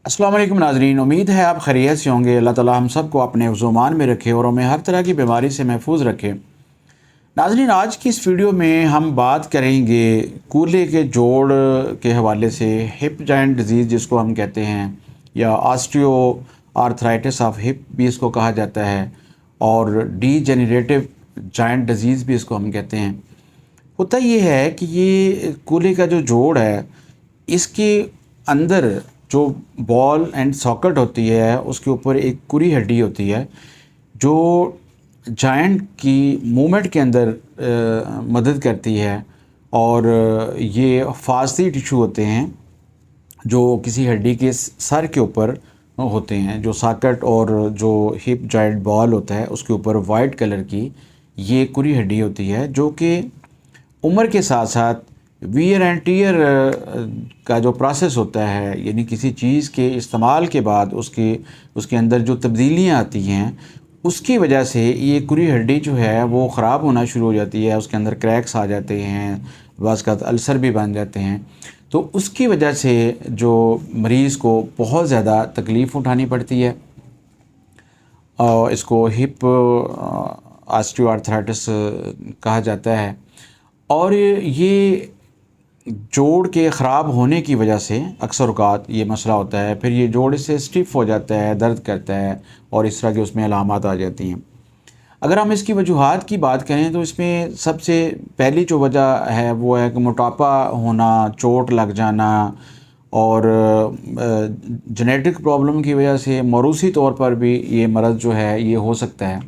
अस्सलाम वालेकुम नाज़रीन, उम्मीद है आप खैरियत से होंगे। अल्लाह ताला हम सब को अपने ज़ुमान में रखे और हमें हर तरह की बीमारी से महफूज रखे। नाज़रीन, आज की इस वीडियो में हम बात करेंगे कूल्हे के जोड़ के हवाले से, हिप जॉइंट डिजीज़ जिसको हम कहते हैं, या ऑस्टियो आर्थराइटिस ऑफ हिप भी इसको कहा जाता है, और डीजेनरेटिव जॉइंट डिजीज़ भी इसको हम कहते हैं। होता ये है कि ये कूल्हे का जो जोड़ है, इसके अंदर जो बॉल एंड सॉकेट होती है, उसके ऊपर एक कुरी हड्डी होती है जो जॉइंट की मूवमेंट के अंदर मदद करती है। और ये फास्दी टिश्यू होते हैं जो किसी हड्डी के सर के ऊपर होते हैं। जो सॉकेट और जो हिप जॉइंट बॉल होता है उसके ऊपर वाइट कलर की ये कुरी हड्डी होती है, जो कि उम्र के साथ साथ वियर एंड टीयर का जो प्रोसेस होता है, यानी किसी चीज़ के इस्तेमाल के बाद उसके अंदर जो तब्दीलियाँ आती हैं, उसकी वजह से ये कुरी हड्डी जो है वो ख़राब होना शुरू हो जाती है। उसके अंदर क्रैक्स आ जाते हैं, बाज़ अल्सर भी बन जाते हैं। तो उसकी वजह से जो मरीज़ को बहुत ज़्यादा तकलीफ़ उठानी पड़ती है, और इसको हिप ऑस्टियोआर्थराइटिस कहा जाता है। और ये जोड़ के ख़राब होने की वजह से अक्सर औक़ात ये मसला होता है। फिर ये जोड़ इससे स्टिफ़ हो जाता है, दर्द करता है, और इस तरह की उसमें अलामात आ जाती हैं। अगर हम इसकी वजूहात की बात करें तो इसमें सबसे पहली जो वजह है वो है कि मोटापा होना, चोट लग जाना, और जेनेटिक प्रॉब्लम की वजह से मौरूसी तौर पर भी ये मर्ज़ जो है ये हो सकता है।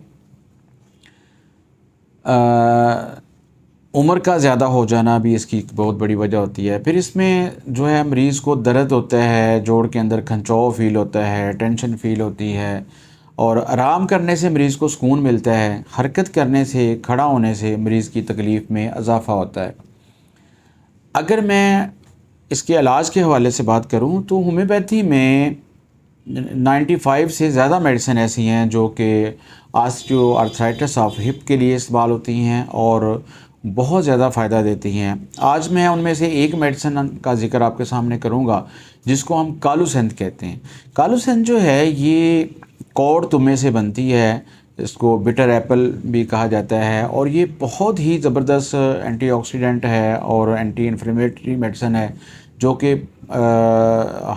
उम्र का ज़्यादा हो जाना भी इसकी बहुत बड़ी वजह होती है। फिर इसमें जो है मरीज़ को दर्द होता है, जोड़ के अंदर खंचाव फ़ील होता है, टेंशन फ़ील होती है, और आराम करने से मरीज़ को सुकून मिलता है। हरकत करने से, खड़ा होने से मरीज़ की तकलीफ़ में इजाफ़ा होता है। अगर मैं इसके इलाज के हवाले से बात करूं तो होम्योपैथी में 95 से ज़्यादा मेडिसिन ऐसी हैं जो कि ऑस्टियो आर्थराइटिस ऑफ हिप के लिए इस्तेमाल होती हैं और बहुत ज़्यादा फ़ायदा देती हैं। आज मैं उनमें से एक मेडिसिन का ज़िक्र आपके सामने करूंगा जिसको हम कालूसेंथ कहते हैं। कालूसेंथ जो है ये कौड़ तुम्बे से बनती है, इसको बिटर एप्पल भी कहा जाता है, और ये बहुत ही ज़बरदस्त एंटीऑक्सीडेंट है और एंटी इन्फ्लेमेटरी मेडिसिन है, जो कि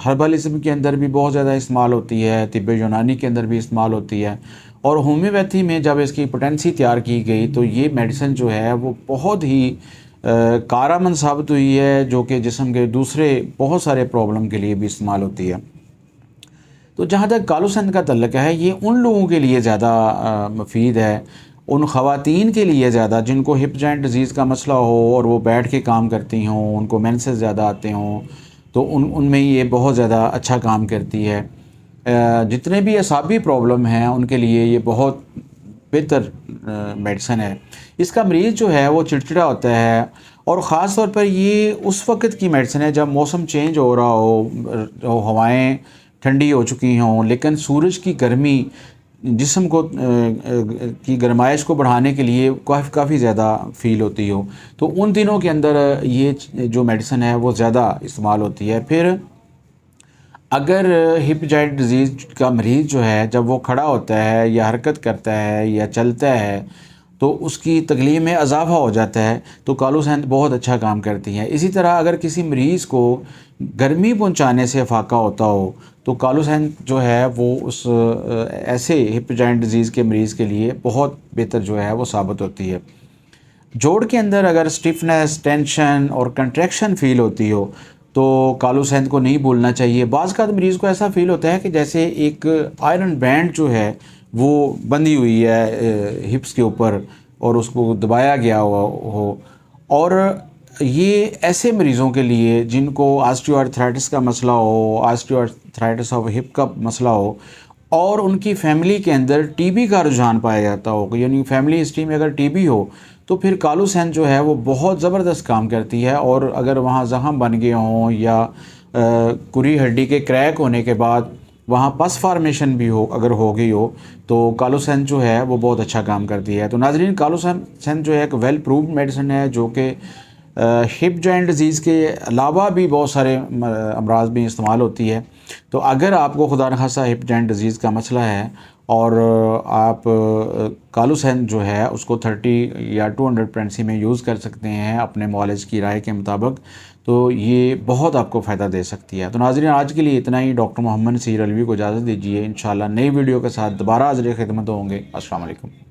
हर्बलिज्म के अंदर भी बहुत ज़्यादा इस्तेमाल होती है, तिब्बे यूनानी के अंदर भी इस्तेमाल होती है। और होम्योपैथी में जब इसकी पोटेंसी तैयार की गई तो ये मेडिसिन जो है वो बहुत ही कारआमद साबित हुई है, जो कि जिस्म के दूसरे बहुत सारे प्रॉब्लम के लिए भी इस्तेमाल होती है। तो जहाँ तक कालूसेंथ का तल्लुक़ है, ये उन लोगों के लिए ज़्यादा मुफीद है, उन ख़वातीन के लिए ज़्यादा जिनको हिप जॉइंट डिज़ीज़ का मसला हो और वो बैठ के काम करती हों, उनको मेंसेस ज़्यादा आते हों, तो उनमें ये बहुत ज़्यादा अच्छा काम करती है। जितने भी असाबी प्रॉब्लम हैं उनके लिए ये बहुत बेहतर मेडिसिन है। इसका मरीज़ जो है वो चिड़चिड़ा होता है, और ख़ास तौर पर ये उस वक़्त की मेडिसिन है जब मौसम चेंज हो रहा हो, हवाएं ठंडी हो चुकी हों, लेकिन सूरज की गर्मी जिस्म को की गरमाइश को बढ़ाने के लिए काफ़ी ज़्यादा फ़ील होती हो, तो उन दिनों के अंदर ये जो मेडिसिन है वो ज़्यादा इस्तेमाल होती है। फिर अगर हिप जॉइंट डिज़ीज़ का मरीज़ जो है जब वो खड़ा होता है या हरकत करता है या चलता है तो उसकी तकलीफ़ में इजाफ़ा हो जाता है, तो कालूसेंथ बहुत अच्छा काम करती है। इसी तरह अगर किसी मरीज़ को गर्मी पहुंचाने से फाका होता हो तो कालूसेंथ जो है वो उस ऐसे हिप जॉइंट डिज़ीज़ के मरीज़ के लिए बहुत बेहतर जो है वो साबित होती है। जोड़ के अंदर अगर स्टिफनेस, टेंशन और कंट्रैक्शन फ़ील होती हो तो कालूसेंथ को नहीं भूलना चाहिए। बाज़ का मरीज़ को ऐसा फ़ील होता है कि जैसे एक आयरन बैंड जो है वो बंधी हुई है हिप्स के ऊपर और उसको दबाया गया हुआ हो। और ये ऐसे मरीज़ों के लिए जिनको ऑस्टियोआर्थराइटिस का मसला हो, ऑस्टियोआर्थराइटिस ऑफ हिप का मसला हो, और उनकी फैमिली के अंदर टीबी का रुझान पाया जाता हो, यानी फैमिली हिस्ट्री में अगर टीबी हो तो फिर कालूसेंथ जो है वो बहुत ज़बरदस्त काम करती है। और अगर वहाँ ज़ख़म बन गए हों या कुरी हड्डी के क्रैक होने के बाद वहाँ पस फार्मेशन भी हो, अगर हो गई हो, तो कालूसेंथ जो है वो बहुत अच्छा काम करती है। तो नाज़रीन, कालूसेंथ जो है एक वेल प्रूव्ड मेडिसिन है जो कि हिप जॉइंट डिज़ीज़ के अलावा भी बहुत सारे अमराज में इस्तेमाल होती है। तो अगर आपको खुदा न खासा हिप जॉइंट डिजीज़ का मसला है और आप कालूसैन जो है उसको 30 या 200 प्रेगनेंसी में यूज़ कर सकते हैं अपने मॉलेज की राय के मुताबिक, तो ये बहुत आपको फ़ायदा दे सकती है। तो नाज़रीन, आज के लिए इतना ही। डॉक्टर मोहम्मद नसीर अलवी को इजाज़त दीजिए। इंशाल्लाह नई वीडियो के साथ दोबारा हाज़िर खिदमत होंगे। अस्सलाम वालेकुम।